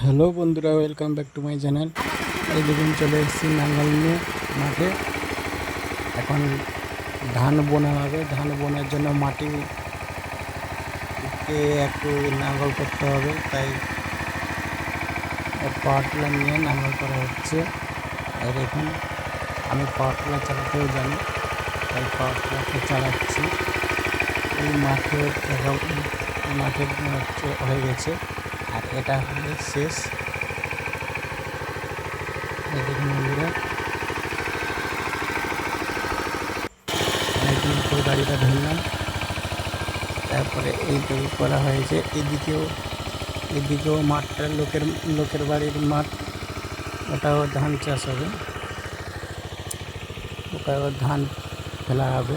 Hello বন্ধুরা, welcome back to my channel. এই দেখুন চলে এসেছি নাঙ্গল নিয়ে মাঠে। এখন ধান বোনা হবে। ধান বোনার জন্য মাটিকে একটু নাঙ্গল করতে হবে, তাই পাওয়ার টিলার নিয়ে নাঙ্গল করা হচ্ছে। এই দেখুন, আমি পাওয়ার টিলার চালাতেও জানি, তাই পাওয়ার টিলারটা চালাচ্ছি। এই মাঠের হয়ে গেছে, আর এটা হলে শেষ। এই দেখুন বন্ধুরা, অনেকদিন পর গাড়িটা ধরলাম। তারপরে এইটুকু করা হয়েছে। এদিকেও মাঠটা লোকের বাড়ির মাঠ, ওটাও ধান চাষ হবে, ওটাও ধান ফেলা হবে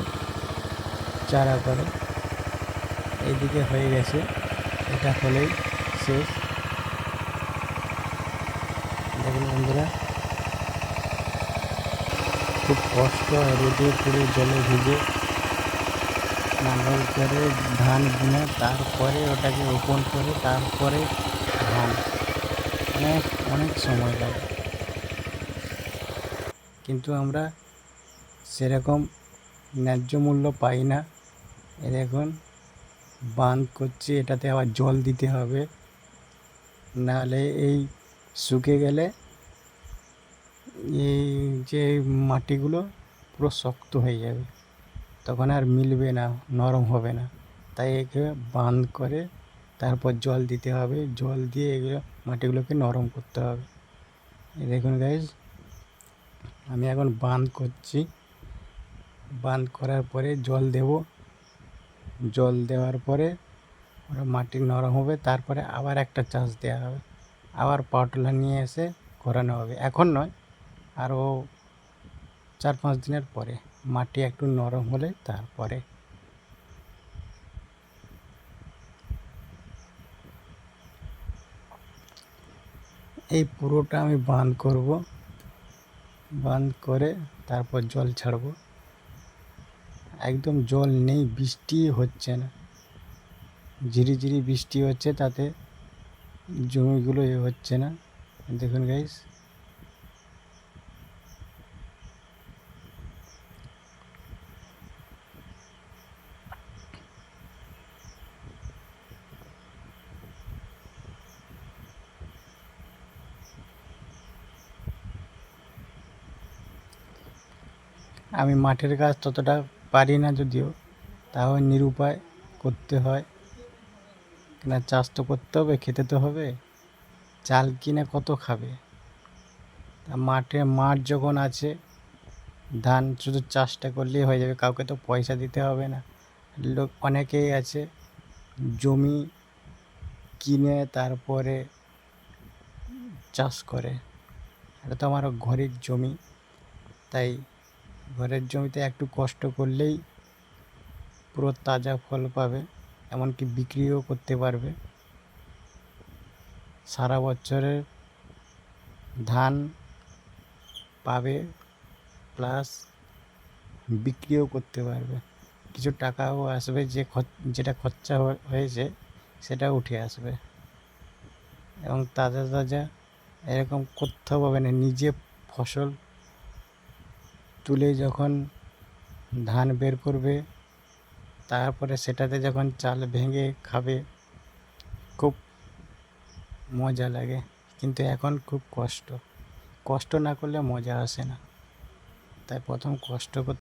চারা করে। এইদিকে হয়ে গেছে, এটা হলেই শেষ। দেখুন বন্ধুরা, খুব কষ্ট, রোদে পুরো জলে ভিজে নাঙ্গল করে ধান বুনে, তারপরে ওটাকে রোপণ করে, তারপরে ধান, অনেক অনেক সময় লাগে। কিন্তু আমরা সেরকম ন্যায্য মূল্য পাই না। এখন বাঁধ করছি, এটাতে আবার জল দিতে হবে, নাহলে এই শুকিয়ে গেলে এই যে মাটিগুলো পুরো শক্ত হয়ে যাবে, তখন আর মিলবে না, নরম হবে না। তাই একে বাঁধ করে তারপর জল দিতে হবে, জল দিয়ে এগুলো মাটিগুলোকে নরম করতে হবে। এই দেখুন গাইজ, আমি এখন বাঁধ করছি। বাঁধ করার পরে জল দেব, জল দেওয়ার পরে ওরা মাটি নরম হবে, তারপরে আবার একটা চাষ দেওয়া হবে, আবার পাওয়ার নিয়ে এসে করানো হবে। এখন নয়, আরও 4-5 দিনের পরে, মাটি একটু নরম হলে তারপরে। এই পুরোটা আমি বাঁধ করব, বাঁধ করে তারপর জল ছাড়ব। একদম জল নেই, বৃষ্টি হচ্ছে না, ঝিরিঝিরি বৃষ্টি হচ্ছে, তাতে জমিগুলো হচ্ছে না। দেখুন গাইস, আমি মাঠের কাজ ততটা পারি না, যদিও তাও নিরুপায় করতে হয়, কেন চাষ তো করতে হবে, খেতে তো হবে, চাল কিনে কত খাবে। তা মাঠ যখন আছে, ধান শুধু চাষটা করলেই হয়ে যাবে, কাউকে তো পয়সা দিতে হবে না। লোক অনেকেই আছে জমি কিনে তারপরে চাষ করে। এটা তো আমার ঘরের জমি, তাই ঘরের জমিতে একটু কষ্ট করলেই পুরো তাজা ফল পাবে, এমনকি বিক্রিও করতে পারবে। সারা বছরের ধান পাবে, প্লাস বিক্রিও করতে পারবে, কিছু টাকাও আসবে, যেটা খরচা হয়েছে সেটা উঠে আসবে। এবং তাজা তাজা এরকম করতে হবে না, নিজে ফসল তুলে যখন ধান বের করবে, তারপরে সেটাতে যখন চাল ভেঙে খাবে, খুব মজা লাগে। কিন্তু এখন খুব কষ্ট না করলে মজা আসে না, তাই প্রথম কষ্ট করতে